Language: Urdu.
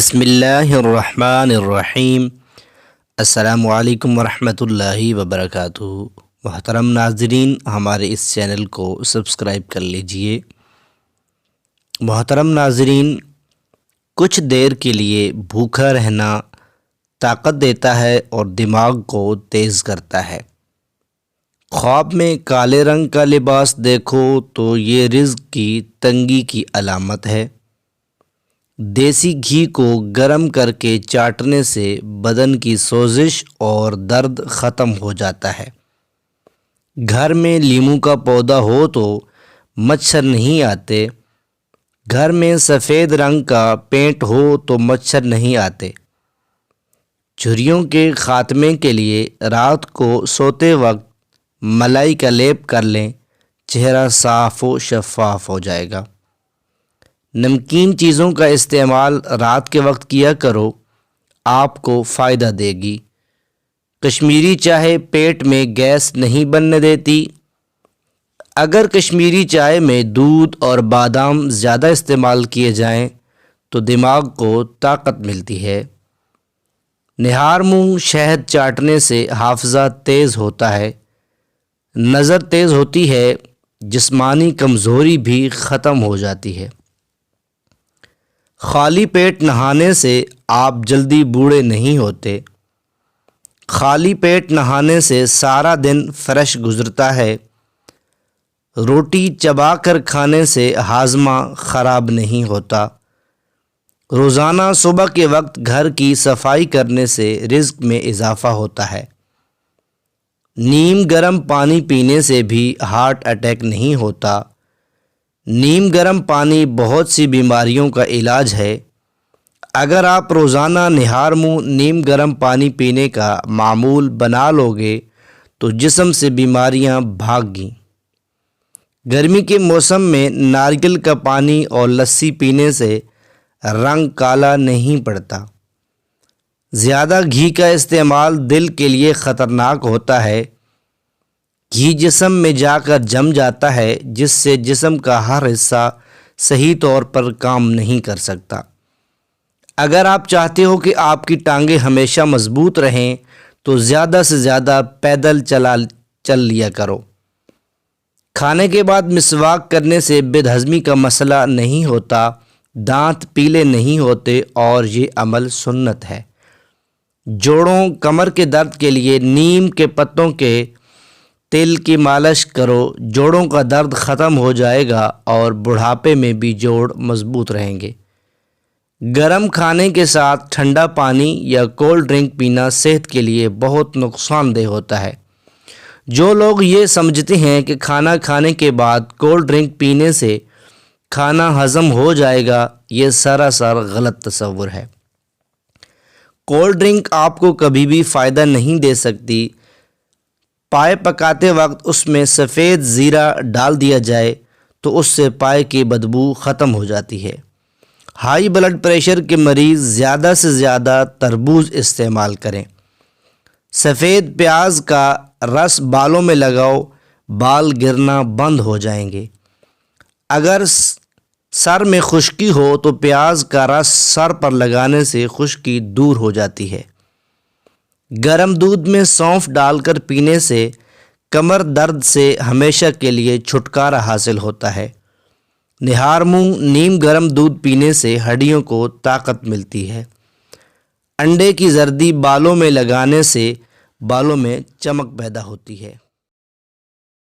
بسم اللہ الرحمن الرحیم۔ السلام علیکم ورحمۃ اللہ وبرکاتہ۔ محترم ناظرین، ہمارے اس چینل کو سبسکرائب کر لیجئے۔ محترم ناظرین، کچھ دیر کے لیے بھوکا رہنا طاقت دیتا ہے اور دماغ کو تیز کرتا ہے۔ خواب میں کالے رنگ کا لباس دیکھو تو یہ رزق کی تنگی کی علامت ہے۔ دیسی گھی کو گرم کر کے چاٹنے سے بدن کی سوزش اور درد ختم ہو جاتا ہے۔ گھر میں لیموں کا پودا ہو تو مچھر نہیں آتے۔ گھر میں سفید رنگ کا پینٹ ہو تو مچھر نہیں آتے۔ جھریوں کے خاتمے کے لیے رات کو سوتے وقت ملائی کا لیپ کر لیں، چہرہ صاف و شفاف ہو جائے گا۔ نمکین چیزوں کا استعمال رات کے وقت کیا کرو، آپ کو فائدہ دے گی۔ کشمیری چائے پیٹ میں گیس نہیں بننے دیتی۔ اگر کشمیری چائے میں دودھ اور بادام زیادہ استعمال کیے جائیں تو دماغ کو طاقت ملتی ہے۔ نہار منہ شہد چاٹنے سے حافظہ تیز ہوتا ہے، نظر تیز ہوتی ہے، جسمانی کمزوری بھی ختم ہو جاتی ہے۔ خالی پیٹ نہانے سے آپ جلدی بوڑھے نہیں ہوتے۔ خالی پیٹ نہانے سے سارا دن فریش گزرتا ہے۔ روٹی چبا کر کھانے سے ہاضمہ خراب نہیں ہوتا۔ روزانہ صبح کے وقت گھر کی صفائی کرنے سے رزق میں اضافہ ہوتا ہے۔ نیم گرم پانی پینے سے بھی ہارٹ اٹیک نہیں ہوتا۔ نیم گرم پانی بہت سی بیماریوں کا علاج ہے۔ اگر آپ روزانہ نہار منہ نیم گرم پانی پینے کا معمول بنا لو گے تو جسم سے بیماریاں بھاگ گیں۔ گرمی کے موسم میں ناریل کا پانی اور لسی پینے سے رنگ کالا نہیں پڑتا۔ زیادہ گھی کا استعمال دل کے لیے خطرناک ہوتا ہے۔ گھی جسم میں جا کر جم جاتا ہے، جس سے جسم کا ہر حصہ صحیح طور پر کام نہیں کر سکتا۔ اگر آپ چاہتے ہو کہ آپ کی ٹانگیں ہمیشہ مضبوط رہیں تو زیادہ سے زیادہ پیدل چل لیا کرو۔ کھانے کے بعد مسواک کرنے سے بد ہضمی کا مسئلہ نہیں ہوتا، دانت پیلے نہیں ہوتے اور یہ عمل سنت ہے۔ جوڑوں کمر کے درد کے لیے نیم کے پتوں کے تیل کی مالش کرو، جوڑوں کا درد ختم ہو جائے گا اور بڑھاپے میں بھی جوڑ مضبوط رہیں گے۔ گرم کھانے کے ساتھ ٹھنڈا پانی یا کولڈ ڈرنک پینا صحت کے لیے بہت نقصان دہ ہوتا ہے۔ جو لوگ یہ سمجھتے ہیں کہ کھانا کھانے کے بعد کولڈ ڈرنک پینے سے کھانا ہضم ہو جائے گا، یہ سراسر غلط تصور ہے۔ کولڈ ڈرنک آپ کو کبھی بھی فائدہ نہیں دے سکتی۔ پائے پکاتے وقت اس میں سفید زیرہ ڈال دیا جائے تو اس سے پائے کی بدبو ختم ہو جاتی ہے۔ ہائی بلڈ پریشر کے مریض زیادہ سے زیادہ تربوز استعمال کریں۔ سفید پیاز کا رس بالوں میں لگاؤ، بال گرنا بند ہو جائیں گے۔ اگر سر میں خشکی ہو تو پیاز کا رس سر پر لگانے سے خشکی دور ہو جاتی ہے۔ گرم دودھ میں سونف ڈال کر پینے سے کمر درد سے ہمیشہ کے لیے چھٹکارا حاصل ہوتا ہے۔ نہار منہ نیم گرم دودھ پینے سے ہڈیوں کو طاقت ملتی ہے۔ انڈے کی زردی بالوں میں لگانے سے بالوں میں چمک پیدا ہوتی ہے۔